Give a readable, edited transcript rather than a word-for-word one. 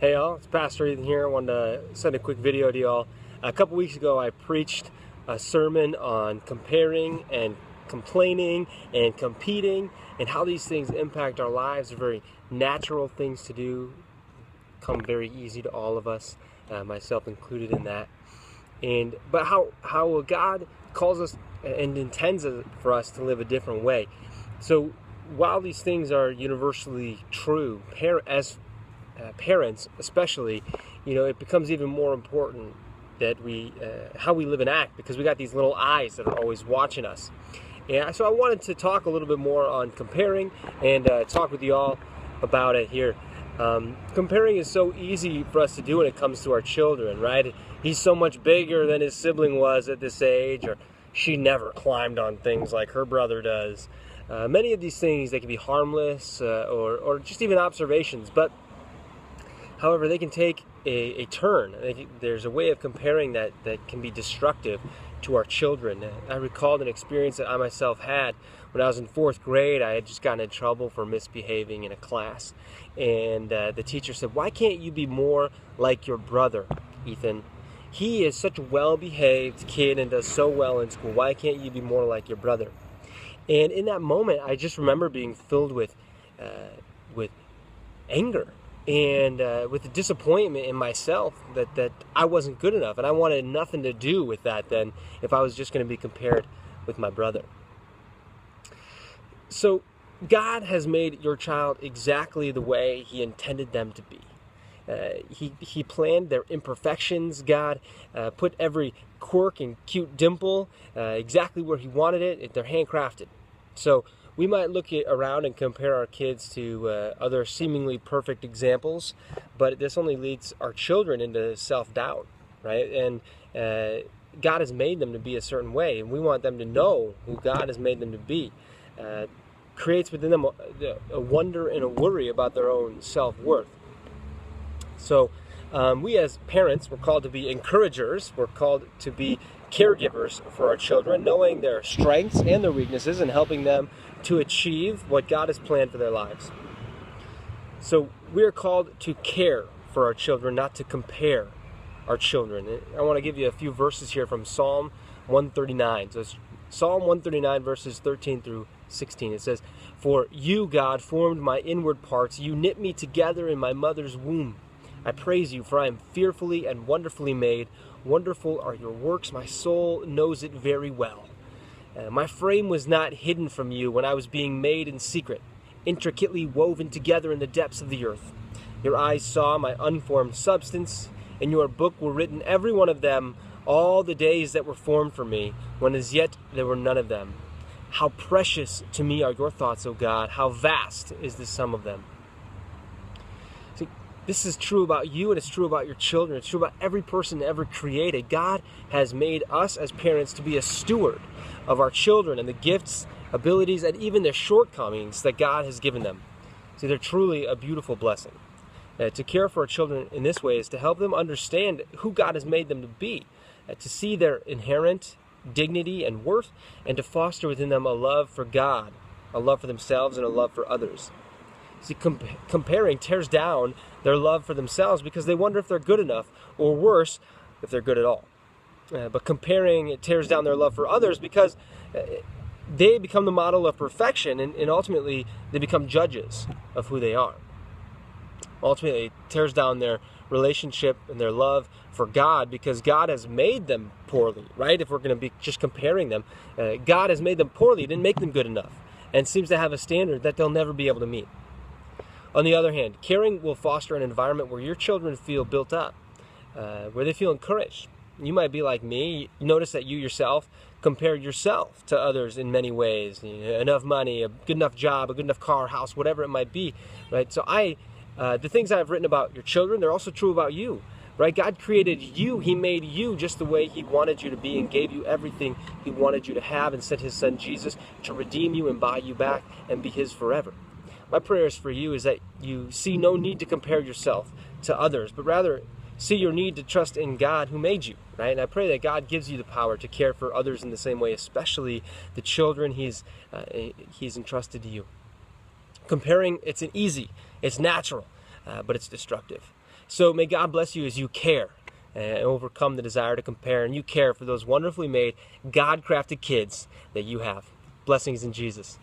Hey y'all, it's Pastor Ethan here. I wanted to send a quick video to y'all. A couple weeks ago I preached a sermon on comparing and complaining and competing and how these things impact our lives. They're very natural things to do, come very easy to all of us, myself included in that. But how God calls us and intends for us to live a different way. So while these things are universally true, as parents especially, it becomes even more important that how we live and act, because we got these little eyes that are always watching us. And so I wanted to talk a little bit more on comparing and talk with you all about it here. Comparing is so easy for us to do when it comes to our children, right? He's so much bigger than his sibling was at this age, or she never climbed on things like her brother does. Many of these things, they can be harmless or just even observations, but however, they can take a turn. There's a way of comparing that can be destructive to our children. I recalled an experience that I myself had when I was in 4th grade. I had just gotten in trouble for misbehaving in a class. And the teacher said, "Why can't you be more like your brother, Ethan? He is such a well-behaved kid and does so well in school. Why can't you be more like your brother?" And in that moment, I just remember being filled with anger and with the disappointment in myself that I wasn't good enough, and I wanted nothing to do with that then if I was just going to be compared with my brother. So God has made your child exactly the way He intended them to be. He planned their imperfections. God put every quirk and cute dimple exactly where He wanted it. They're handcrafted. So we might look around and compare our kids to other seemingly perfect examples, but this only leads our children into self-doubt, right? And God has made them to be a certain way, and we want them to know who God has made them to be. Creates within them a wonder and a worry about their own self-worth. So we as parents, we're called to be encouragers. We're called to be caregivers for our children, knowing their strengths and their weaknesses and helping them to achieve what God has planned for their lives. So we are called to care for our children, not to compare our children. I want to give you a few verses here from Psalm 139. So it's Psalm 139 verses 13 through 16. It says, "For you, God, formed my inward parts. You knit me together in my mother's womb. I praise you, for I am fearfully and wonderfully made. Wonderful are your works. My soul knows it very well. My frame was not hidden from you when I was being made in secret, intricately woven together in the depths of the earth. Your eyes saw my unformed substance. In your book were written, every one of them, all the days that were formed for me, when as yet there were none of them. How precious to me are your thoughts, O God. How vast is the sum of them." See, this is true about you, and it's true about your children. It's true about every person ever created. God has made us as parents to be a steward of our children and the gifts, abilities, and even the shortcomings that God has given them. See, they're truly a beautiful blessing. To care for our children in this way is to help them understand who God has made them to be, to see their inherent dignity and worth, and to foster within them a love for God, a love for themselves, and a love for others. See, comparing tears down their love for themselves because they wonder if they're good enough, or worse, if they're good at all. But comparing, it tears down their love for others because they become the model of perfection, and ultimately they become judges of who they are. Ultimately, it tears down their relationship and their love for God because God has made them poorly, right? If we're going to be just comparing them, God has made them poorly, didn't make them good enough, and seems to have a standard that they'll never be able to meet. On the other hand, caring will foster an environment where your children feel built up, where they feel encouraged. You might be like me. You notice that you yourself compare yourself to others in many ways. Enough money, a good enough job, a good enough car, house, whatever it might be, right? So the things I've written about your children, they're also true about you, right? God created you. He made you just the way He wanted you to be and gave you everything He wanted you to have, and sent His Son Jesus to redeem you and buy you back and be His forever. My prayers for you is that you see no need to compare yourself to others, but rather see your need to trust in God who made you, right? And I pray that God gives you the power to care for others in the same way, especially the children He's entrusted to you. Comparing, it's natural. but it's destructive. So may God bless you as you care and overcome the desire to compare, and you care for those wonderfully made, God-crafted kids that you have. Blessings in Jesus.